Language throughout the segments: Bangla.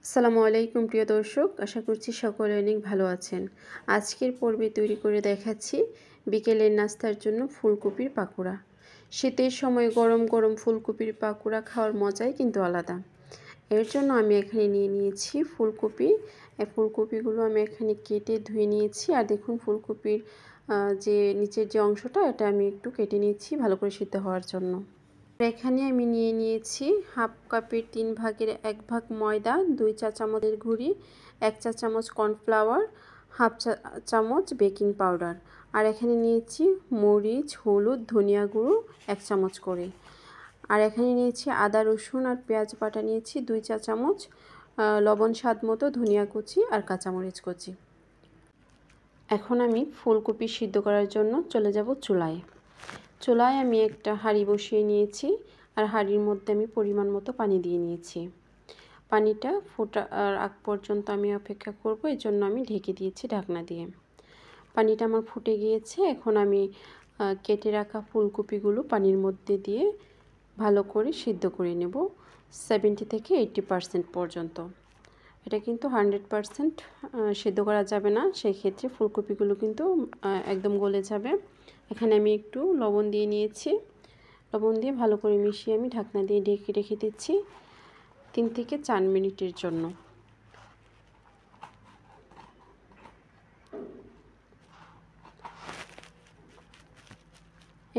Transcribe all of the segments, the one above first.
আসসালামু আলাইকুম প্রিয় দর্শক, আশা করছি সকলে অনেক ভালো আছেন। আজকের পর্বে তৈরি করে দেখাচ্ছি বিকেলের নাস্তার জন্য ফুলকপির পাকোড়া। শীতের সময় গরম গরম ফুলকপির পাকোড়া খাওয়ার মজাই কিন্তু আলাদা। এর জন্য আমি এখানে নিয়ে নিয়েছি ফুলকপি। এই ফুলকপিগুলো আমি এখানে কেটে ধুয়ে নিয়েছি। আর দেখুন ফুলকপির যে নিচের যে অংশটা, এটা আমি একটু কেটে নিয়েছি ভালো করে সিদ্ধ হওয়ার জন্য। এখানে আমি নিয়ে নিয়েছি হাফ কাপের 3 ভাগের 1 ভাগ ময়দা, 2 চা চামচের গুঁড়ি, 1 চা চামচ কর্নফ্লাওয়ার, হাফ চা চামচ বেকিং পাউডার। আর এখানে নিয়েছি মরিচ, হলুদ, ধনিয়া গুঁড়ো 1 চামচ করে। আর এখানে নিয়েছি আদা রসুন আর পেঁয়াজ বাটা নিয়েছি 2 চা চামচ, লবণ স্বাদ মতো, ধনিয়া কুচি আর কাঁচামরিচ কুচি। এখন আমি ফুলকপি সিদ্ধ করার জন্য চলে যাব চুলায়। চুলায় আমি একটা হাঁড়ি বসিয়ে নিয়েছি আর হাঁড়ির মধ্যে আমি পরিমাণ মতো পানি দিয়ে নিয়েছি। পানিটা ফোটার আগ পর্যন্ত আমি অপেক্ষা করব, এই জন্য আমি ঢেকে দিয়েছি ঢাকনা দিয়ে। পানিটা আমার ফুটে গিয়েছে। এখন আমি কেটে রাখা ফুলকপিগুলো পানির মধ্যে দিয়ে ভালো করে সিদ্ধ করে নেব 70 থেকে 80% পর্যন্ত। এটা কিন্তু 100% সিদ্ধ করা যাবে না, সেই ক্ষেত্রে ফুলকপিগুলো কিন্তু একদম গলে যাবে। এখানে আমি একটু লবণ দিয়ে নিয়েছি। লবণ দিয়ে ভালো করে মিশিয়ে আমি ঢাকনা দিয়ে ঢেকে রেখে দিচ্ছি 3 থেকে 4 মিনিটের জন্য।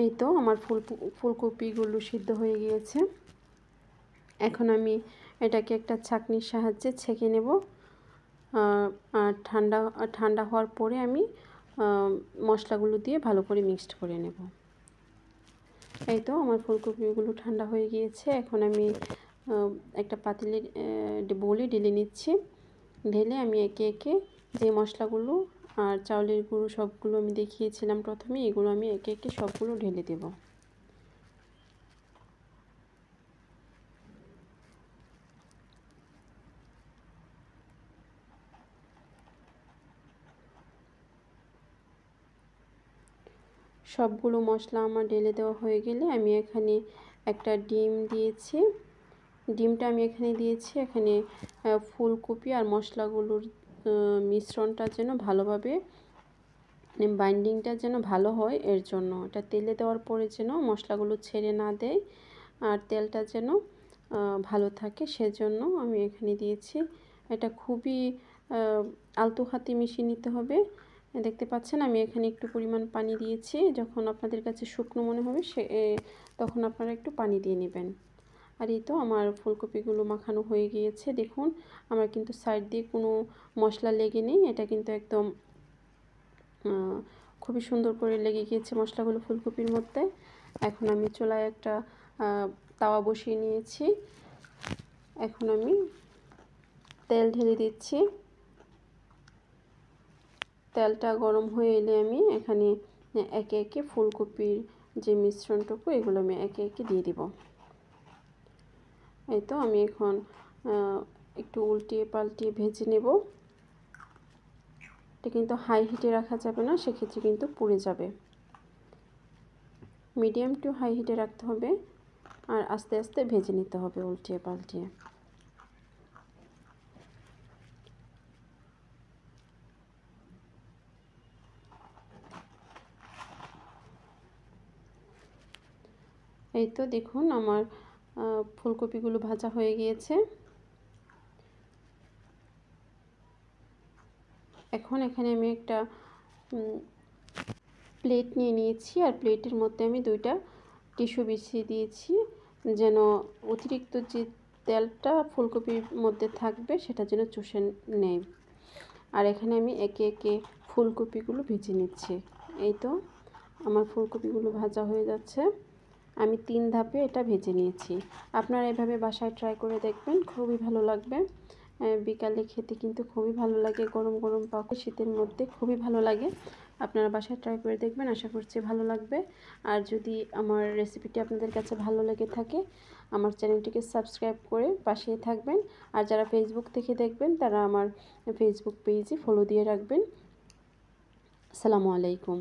এই তো আমার ফুলকপিগুলো সিদ্ধ হয়ে গিয়েছে। এখন আমি এটাকে একটা ছাঁকনির সাহায্যে ছেঁকে নেব। আর ঠান্ডা হওয়ার পরে আমি মশলাগুলো দিয়ে ভালো করে মিক্সড করে নেব। এই তো আমার ফুলকপিগুলো ঠান্ডা হয়ে গিয়েছে। এখন আমি একটা পাতিলের বলে ঢেলে নিচ্ছি। ঢেলে আমি একে একে যে মশলাগুলো আর চাউলের গুঁড়ো সবগুলো আমি দেখিয়েছিলাম প্রথমে, এগুলো আমি একে একে সবগুলো ঢেলে দেব। সবগুলো মশলা আমার ঢেলে দেওয়া হয়ে গেলে আমি এখানে একটা ডিম দিয়েছি। ডিমটা আমি এখানে দিয়েছি। এখানে ফুলকপি আর মশলাগুলোর মিশ্রণটা যেন ভালোভাবে বাইন্ডিংটা যেন ভালো হয়, এর জন্য এটা তেলে দেওয়ার পরে যেন মশলাগুলো ছেড়ে না দেয় আর তেলটা যেন ভালো থাকে, সেজন্য আমি এখানে দিয়েছি। এটা খুবই আলতো হাতে মিশিয়ে নিতে হবে। দেখতে পাচ্ছেন আমি এখানে একটু পরিমাণ পানি দিয়েছি। যখন আপনাদের কাছে শুকনো মনে হবে তখন আপনারা একটু পানি দিয়ে নেবেন। আর এই তো আমার ফুলকপিগুলো মাখানো হয়ে গিয়েছে। দেখুন আমার কিন্তু সাইড দিয়ে কোনো মশলা লেগে নেই। এটা কিন্তু একদম খুবই সুন্দর করে লেগে গিয়েছে মশলাগুলো ফুলকপির মধ্যে। এখন আমি চুলায় একটা তাওয়া বসিয়ে নিয়েছি। এখন আমি তেল ঢেলে দিচ্ছি। তেলটা গরম হয়ে এলে আমি এখানে একে একে ফুলকপির যে মিশ্রণটুকু, এগুলো আমি একে একে দিয়ে দিব। এই তো আমি এখন একটু উল্টিয়ে পাল্টিয়ে ভেজে নেব। এটা কিন্তু হাই হিটে রাখা যাবে না, সেক্ষেত্রে কিন্তু পুড়ে যাবে। মিডিয়াম টু হাই হিটে রাখতে হবে আর আস্তে আস্তে ভেজে নিতে হবে উল্টিয়ে পাল্টিয়ে। এই তো দেখুন আমার ফুলকপিগুলো ভাজা হয়ে গিয়েছে। এখন এখানে আমি একটা প্লেট নিয়ে নিয়েছি আর প্লেটের মধ্যে আমি 2টা টিস্যু বিছিয়ে দিয়েছি, যেন অতিরিক্ত যে তেলটা ফুলকপির মধ্যে থাকবে সেটা যেন চুষে নেয়। আর এখানে আমি একে একে ফুলকপিগুলো ভেজে নিচ্ছি। এই তো আমার ফুলকপিগুলো ভাজা হয়ে যাচ্ছে। আমি 3 ধাপে এটা ভেজে নিয়েছি। আপনারা এভাবে বাসায় ট্রাই করে দেখবেন, খুবই ভালো লাগবে। বিকালে খেতে কিন্তু খুবই ভালো লাগে, গরম গরম পাকো শীতের মধ্যে খুবই ভালো লাগে। আপনারা বাসায় ট্রাই করে দেখবেন, আশা করছি ভালো লাগবে। আর যদি আমার রেসিপিটি আপনাদের কাছে ভালো লেগে থাকে, আমার চ্যানেলটিকে সাবস্ক্রাইব করে পাশেই থাকবেন। আর যারা ফেসবুক থেকে দেখবেন তারা আমার ফেসবুক পেজে ফলো দিয়ে রাখবেন। আসসালামু আলাইকুম।